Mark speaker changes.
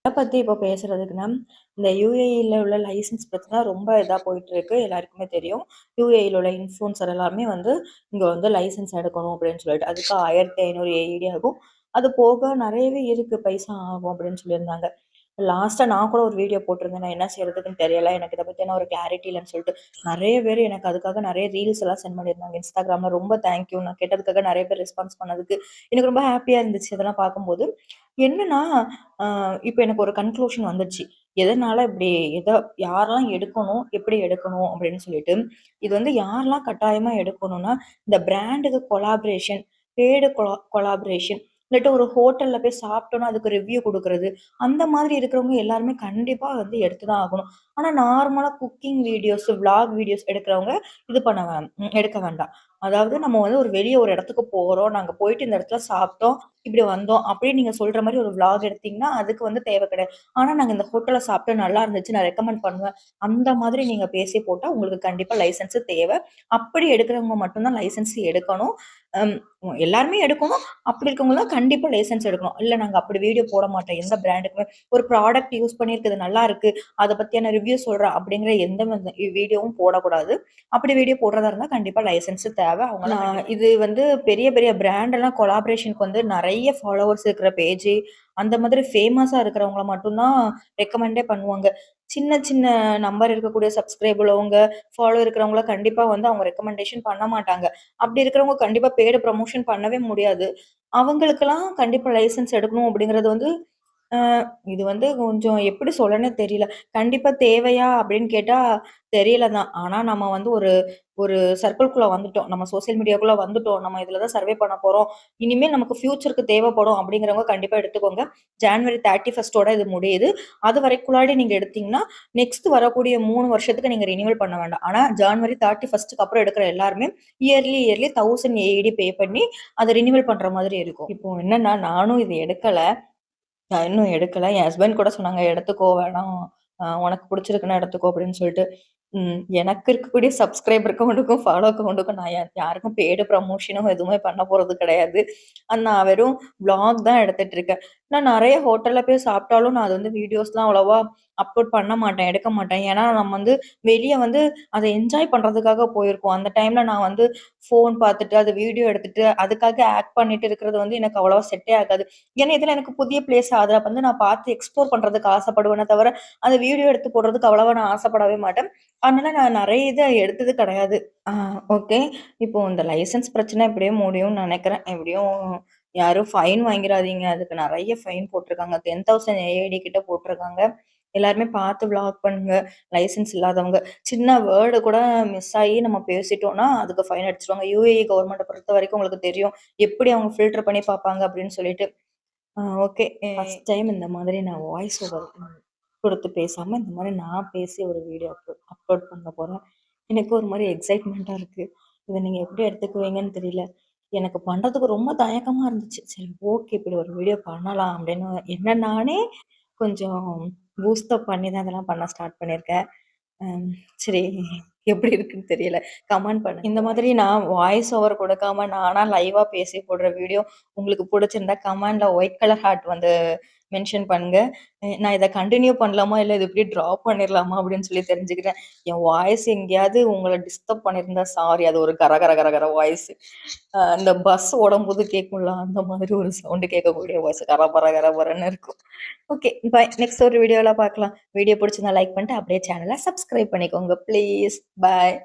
Speaker 1: எத பத்தி இப்போ பேசுறதுக்குன்னா, இந்த UAEல உள்ள லைசென்ஸ் பிரச்சனை ரொம்ப இதா போயிட்டுருக்கு. எல்லாருக்குமே தெரியும். UAEல உள்ள இன்ஃப்ளூயன்சர் எல்லாருமே வந்து, இங்க வந்து லைசென்ஸ் எடுக்கணும் அப்படின்னு சொல்லிட்டு. அதுக்கு 1500 AED ஆகும். அது போக நெறையவே இருக்கு. பைசா ஆகும் அப்படின்னு சொல்லியிருந்தாங்க. லாஸ்ட்டா நான் கூட ஒரு வீடியோ போட்டிருந்தேன். நான் என்ன செய்றதுக்குன்னு தெரியல. எனக்கு இத பத்தியான ஒரு கிளாரிட்டி இல்லன்னு சொல்லிட்டு. நெறைய பேர் எனக்கு அதுக்காக நெறைய ரீல்ஸ் எல்லாம் சென்ட் பண்ணியிருந்தாங்க. Instagramல ரொம்ப தேங்க் யூ. நான் கேட்டதுக்காக நெறைய பேர் ரெஸ்பான்ஸ் பண்ணதுக்கு. எனக்கு ரொம்ப ஹேப்பியா இருந்துச்சு இதெல்லாம் பார்க்கும்போது. என்னன்னா, அ இப்ப எனக்கு ஒரு கன்க்ளூஷன் வந்துருச்சு. எதனால இப்படி யாரெல்லாம் எடுக்கணும், எப்படி எடுக்கணும் அப்படின்னு சொல்லிட்டு. இது வந்து யாரெல்லாம் கட்டாயமா எடுக்கணும்னா, இந்த பிராண்டுக்கு கொலாபரேஷன், பெய்டு கொலாபரேஷன் இல்லாட்டி ஒரு ஹோட்டல்ல போய் சாப்பிட்டோம்னா, அதுக்கு ரிவ்யூ குடுக்குறது. அந்த மாதிரி இருக்கிறவங்க எல்லாருமே கண்டிப்பா வந்து எடுத்து தான் ஆகணும். ஆனா நார்மலா குக்கிங் வீடியோஸ், விளாக் வீடியோஸ் எடுக்கிறவங்க இது பண்ண எடுக்க வேண்டாம். அதாவது நம்ம வந்து வெளிய ஒரு இடத்துக்கு போறோம். நாங்க போயிட்டு இந்த இடத்துல சாப்பிட்டோம். இப்படி வந்தோம். அப்படின்னு நீங்க சொல்ற மாரி ஒரு விளாக் எடுத்தீங்கன்னா, அதுக்கு வந்து தேவை கிடையாது. ஆனா நாங்க இந்த ஹோட்டல்ல சாப்பிட்டோம் நல்லா இருந்துச்சு. நான் ரெக்கமெண்ட் பண்ணுவேன். அந்த மாதிரி நீங்க பேசி போட்டா உங்களுக்கு கண்டிப்பா லைசென்ஸ் தேவை. அப்படி எடுக்கிறவங்க மட்டும் தான் லைசென்ஸ் எடுக்கணும். அம் எல்லாருமே எடுக்கணும். அப்படி இருக்கவங்க தான் கண்டிப்பா லைசென்ஸ் எடுக்கணும். இல்ல நாங்க அப்படி வீடியோ போட மாட்டோம். எந்த பிராண்டுக்குமே ஒரு ப்ராடக்ட் யூஸ் பண்ணியிருக்குது நல்லா இருக்கு. அத பத்தியான ரிவ்யூ சொல்றேன் அப்படிங்கிற எந்த வீடியோவும் போடக்கூடாது. அப்படி வீடியோ போடுறதா இருந்தா கண்டிப்பா லைசென்ஸ் தேவை. இது வந்து பெரிய பெரிய பிராண்ட் எல்லாம் கொலாபரேஷனுக்கு வந்து நெறைய ஃபாலோவர்ஸ் இருக்கிற பேஜ், அந்த மாதிரி ஃபேமஸா இருக்கிறவங்கள மட்டும் தான் ரெக்கமெண்டே பண்ணுவாங்க. சின்ன சின்ன நம்பர் இருக்கக்கூடிய சப்ஸ்கிரைப் உள்ளவங்க, ஃபாலோ இருக்கிறவங்கள கண்டிப்பா வந்து அவங்க ரெக்கமெண்டேஷன் பண்ண மாட்டாங்க. அப்படி இருக்கிறவங்க கண்டிப்பா பெய்டு ப்ரமோஷன் பண்ணவே முடியாது. அவங்களுக்கெல்லாம் கண்டிப்பா லைசென்ஸ் எடுக்கணும் அப்படிங்கிறது வந்து அ இது வந்து கொஞ்சம் எப்படி சொல்லன்னே தெரியல. கண்டிப்பா தேவையா அப்படின்னு கேட்டா தெரியல தான். ஆனா நம்ம வந்து ஒரு ஒரு சர்க்கிள்குள்ள வந்துட்டோம். நம்ம சோசியல் மீடியாக்குள்ள வந்துட்டோம். நம்ம இதுல தான் சர்வே பண்ண போறோம். இனிமே நமக்கு ஃபியூச்சருக்கு தேவைப்படும் அப்படிங்கிறவங்க கண்டிப்பா எடுத்துக்கோங்க. ஜான்வரி 31 இது முடியுது. அது வரைக்குள்ளாடி நீங்க எடுத்தீங்கன்னா, நெக்ஸ்ட் வரக்கூடிய 3 வருஷத்துக்கு நீங்க ரினிவல் பண்ண வேண்டாம். ஆனா ஜான்வரி 31க்கு அப்புறம் எடுக்கிற எல்லாருமே இயர்லி 1000 AED பே பண்ணி அத ரினிவல் பண்ற மாதிரி இருக்கும். இப்போ என்னன்னா நானும் இது எடுக்கல. நான் இன்னும் எடுக்கல. என் ஹஸ்பண்ட் கூட சொன்னாங்க, "எடுத்துக்கோ வேணாம். உனக்கு புடிச்சிருக்குன்னா எடுத்துக்கோ" அப்படின்னு சொல்லிட்டு. எனக்கு இருக்கக்கூடிய சப்ஸ்கிரைபர் அக்கவுண்டுக்கும், ஃபாலோ அக்கவுண்டுக்கும் நான் யாருக்கும் பெய்டு ப்ரமோஷனும் எதுவுமே பண்ண போறது கிடையாது. நான் வெறும் விளாக் தான் எடுத்துட்டு இருக்கேன். நான் நெறைய ஹோட்டல்ல போய் சாப்பிட்டாலும் நான் அது வந்து வீடியோஸ்லாம் அவ்வளவா அப்லோட் பண்ண மாட்டேன், எடுக்க மாட்டேன். ஏன்னா நம்ம வந்து வெளிய வந்து அத என்ஜாய் பண்றதுக்காக போயிருக்கோம். அந்த டைம்ல நான் வந்து ஃபோன் பார்த்துட்டு, அது வீடியோ எடுத்துட்டு, அதுக்காக ஆக்ட் பண்ணிட்டு இருக்கிறது வந்து எனக்கு அவ்வளவா செட்டே ஆகாது. ஏன்னா, இதெல்லாம் எனக்கு புதிய பிளேஸ். அத வந்து நான் பார்த்து எக்ஸ்ப்ளோர் பண்றதுக்கு ஆசைப்படுவேனே தவிர, அந்த வீடியோ எடுத்து போடுறதுக்கு அவ்வளவா நான் ஆசைப்படவே மாட்டேன். அதனால நான் நெறைய இத எடுத்தது கிடையாது. ஆ ஓகே. இப்போ இந்த லைசென்ஸ் பிரச்சனை எப்படியோ முடியும்னு நெனைக்கிறேன். எப்படியும் யாரும் ஃபைன் வாங்கிராதீங்க. அதுக்கு நெறைய ஃபைன் போட்டுருக்காங்க. 10,000 AID கிட்ட போட்டுருக்காங்க. எல்லாருமே பார்த்து விளாக் பண்ணுங்க. லைசென்ஸ் இல்லாதவங்க. சின்ன வேர்டு கூட மிஸ் ஆயி நம்ம பேசிட்டோம்னா, அதுக்கு ஃபைன் அடிச்சுருவாங்க. UAE கவர்மெண்ட்ட பொறுத்தவரைக்கும் உங்களுக்கு தெரியும். எப்படி அவங்க ஃபில்டர் பண்ணி பார்ப்பாங்க அப்படின்னு சொல்லிட்டு. ஓகே. ஃபர்ஸ்ட் டைம் இந்த மாதிரி நான் வாய்ஸ் ஓவர் குடுத்து பேசாம, இந்த மாரி நான் பேசி ஒரு வீடியோ அப்லோட் பண்ண போறேன். எனக்கு ஒரு மாரி எக்ஸைட்மென்ட்டா இருக்கு. இத நீங்க எப்படி எடுத்துக்குவீங்கன்னு தெரியல. எனக்கு பண்றதுக்கு ரொம்ப தயக்கமா இருந்துச்சு. சரி ஓகே இப்படி ஒரு வீடியோ பண்ணலாம் அப்படின்னு என்ன நானே கொஞ்சம் பூஸ்ட் அப் பண்ணி தான் இதெல்லாம் பண்ண ஸ்டார்ட் பண்ணியிருக்கேன். ம். சரி. எப்படி இருக்குன்னு தெரியல. கமெண்ட் பண்ணுங்க. இந்த மாதிரி நான் வாய்ஸ் ஓவர் கொடுக்காம நானா லைவா பேசி போடுற வீடியோ உங்களுக்கு புடிச்சிருந்தா கமெண்ட்ல ஒயிட் கலர் ஹார்ட் வந்து மென்ஷன் பண்ணுங்க. நான் இத கன்டின்யூ பண்ணலாமா? இல்ல இத இப்படியே ட்ராப் பண்ணிரலாமா? அப்படின்னு சொல்லி தெரிஞ்சுக்கிறேன். என் வாய்ஸ் எங்கேயாவது உங்கள டிஸ்டர்ப் பண்ணியிருந்தா சாரி. அது ஒரு கர கர கர கர வாய்ஸ். இந்த பஸ் ஓடும்போது கேட்கும்ல, அந்த மாதிரி ஒரு சவுண்ட் கேட்கக்கூடிய வாய்ஸ் கரபர கரபரன்னு இருக்கும். ஓகே. பாய். நெக்ஸ்ட் ஒரு வீடியோல பார்க்கலாம். வீடியோ புடிச்சிருந்தா லைக் பண்ணிட்டு அப்படியே சேனல சப்ஸ்கிரைப் பண்ணிக்கோங்க ப்ளீஸ். பாய்.